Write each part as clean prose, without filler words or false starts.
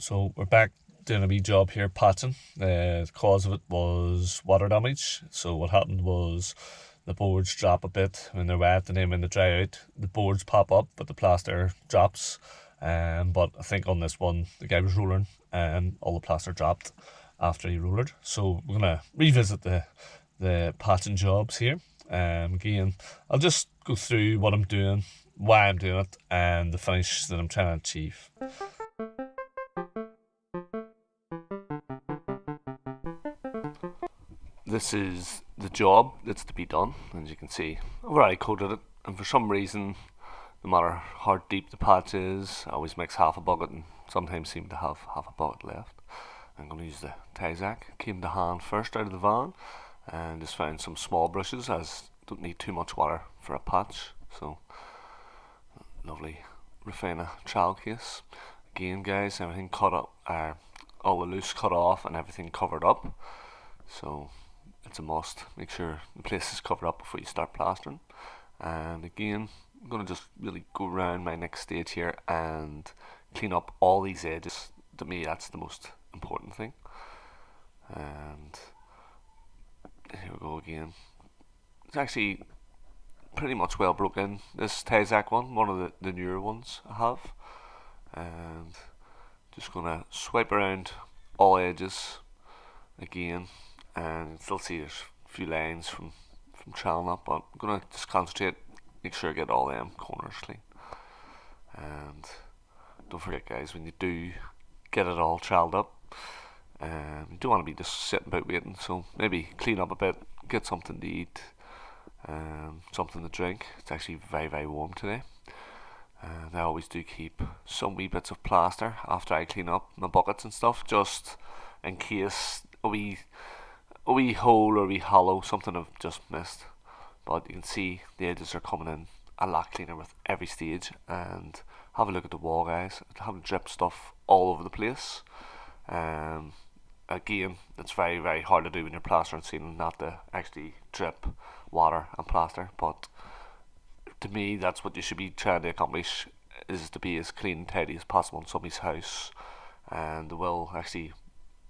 So we're back doing a wee job here patching. The cause of it was water damage. So what happened was the boards drop a bit when they're wet, and then when they dry out, the boards pop up, but the plaster drops. But I think on this one, the guy was rolling, and all the plaster dropped after he rolled. So we're gonna revisit the patching jobs here. Again, I'll just go through what I'm doing, why I'm doing it, and the finish that I'm trying to achieve. This is the job that's to be done. As you can see, I've already coated it, and for some reason, no matter how deep the patch is, I always mix half a bucket and sometimes seem to have half a bucket left. I'm going to use the Tyzac. Came to hand first out of the van and just found some small brushes, as don't need too much water for a patch. So lovely Rafina trowel case. Again guys, everything cut up, all the loose cut off and everything covered up. So it's a must. Make sure the place is covered up before you start plastering. And again, I'm going to just really go around my next stage here and clean up all these edges. To me, that's the most important thing. And here we go again. It's actually pretty much well broken. This Tyzac one of the newer ones I have. And just going to swipe around all edges again. And still see there's a few lines from trialing up, but I'm going to just concentrate, make sure I get all them corners clean. And don't forget guys, when you do get it all troweled up, you don't want to be just sitting about waiting, so maybe clean up a bit, get something to eat, something to drink. It's actually very, very warm today. And I always do keep some wee bits of plaster after I clean up my buckets and stuff, just in case a wee hole or a wee hollow, something I've just missed. But you can see the edges are coming in a lot cleaner with every stage. And have a look at the wall guys, I have drip stuff all over the place. Again, it's very, very hard to do when you're plastering ceiling, not to actually drip water and plaster, but to me that's what you should be trying to accomplish, is to be as clean and tidy as possible in somebody's house. And they will actually,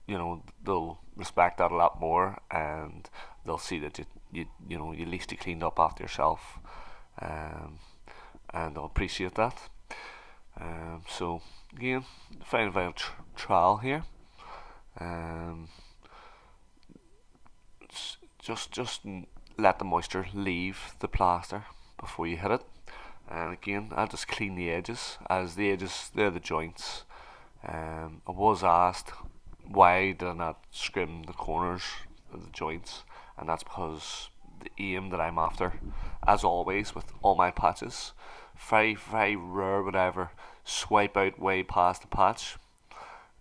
they'll respect that a lot more, and they'll see that you at least you cleaned up after yourself, and they'll appreciate that. So again, final trial here. Just let the moisture leave the plaster before you hit it. And again, I'll just clean the edges, as the edges, they're the joints. I was asked why did I not scrim the corners of the joints, and that's because the aim that I'm after, as always with all my patches, very, very rare would I ever swipe out way past the patch.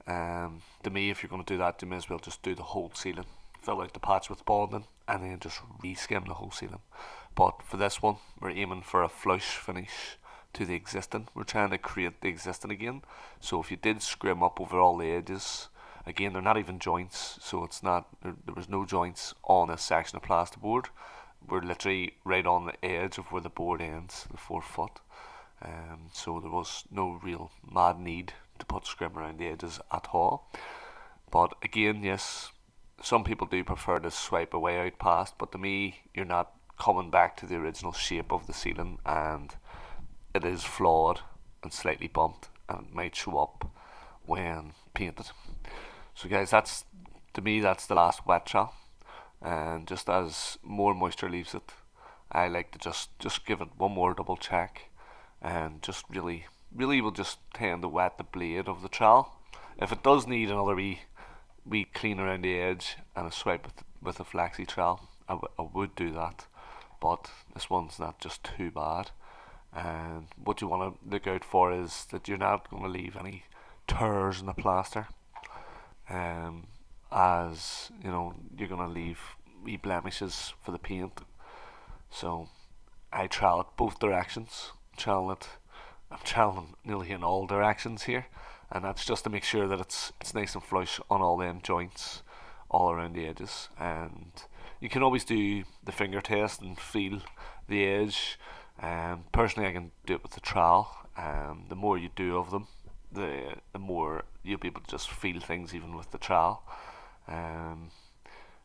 To me, if you're going to do that, you may as well just do the whole ceiling, fill out the patch with bonding, and then just re-skim the whole ceiling. But for this one, we're aiming for a flush finish to the existing. We're trying to create the existing again. So if you did scrim up over all the edges, again, they're not even joints, so it's not, there was no joints on this section of plasterboard. We're literally right on the edge of where the board ends, the 4 foot. So there was no real mad need to put scrim around the edges at all. But again, yes, some people do prefer to swipe away out past, but to me, you're not coming back to the original shape of the ceiling, and it is flawed and slightly bumped, and it might show up when painted. So guys, to me that's the last wet trowel, and just as more moisture leaves it, I like to just give it one more double check, and just really will just tend to wet the blade of the trowel. If it does need another wee clean around the edge and a swipe with a flexi trowel, I would do that, but this one's not just too bad. And what you want to look out for is that you're not going to leave any tears in the plaster, as you're going to leave wee blemishes for the paint. So I trowel it both directions. I'm troweling nearly in all directions here, and that's just to make sure that it's nice and flush on all them joints all around the edges. And you can always do the finger test and feel the edge. Personally, I can do it with the trowel. The more you do of them, the more you'll be able to just feel things even with the trowel. And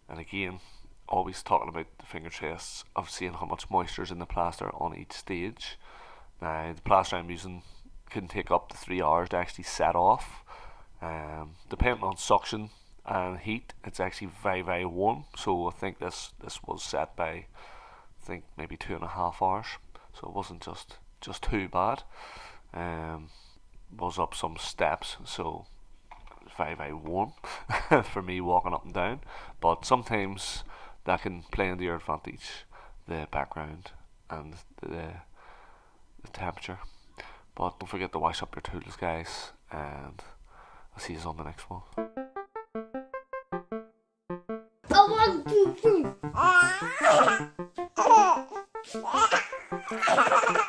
again, always talking about the finger tests of seeing how much moisture is in the plaster on each stage. Now the plaster I'm using can take up to 3 hours to actually set off. Depending on suction and heat, it's actually very, very warm. So I think this was set by, I think, maybe 2.5 hours. So it wasn't just too bad. Was up some steps, so it was very, very warm for me walking up and down. But sometimes that can play into your advantage, the background and the temperature. But don't forget to wash up your tools, guys, and I'll see you on the next one. 1, 2, 3.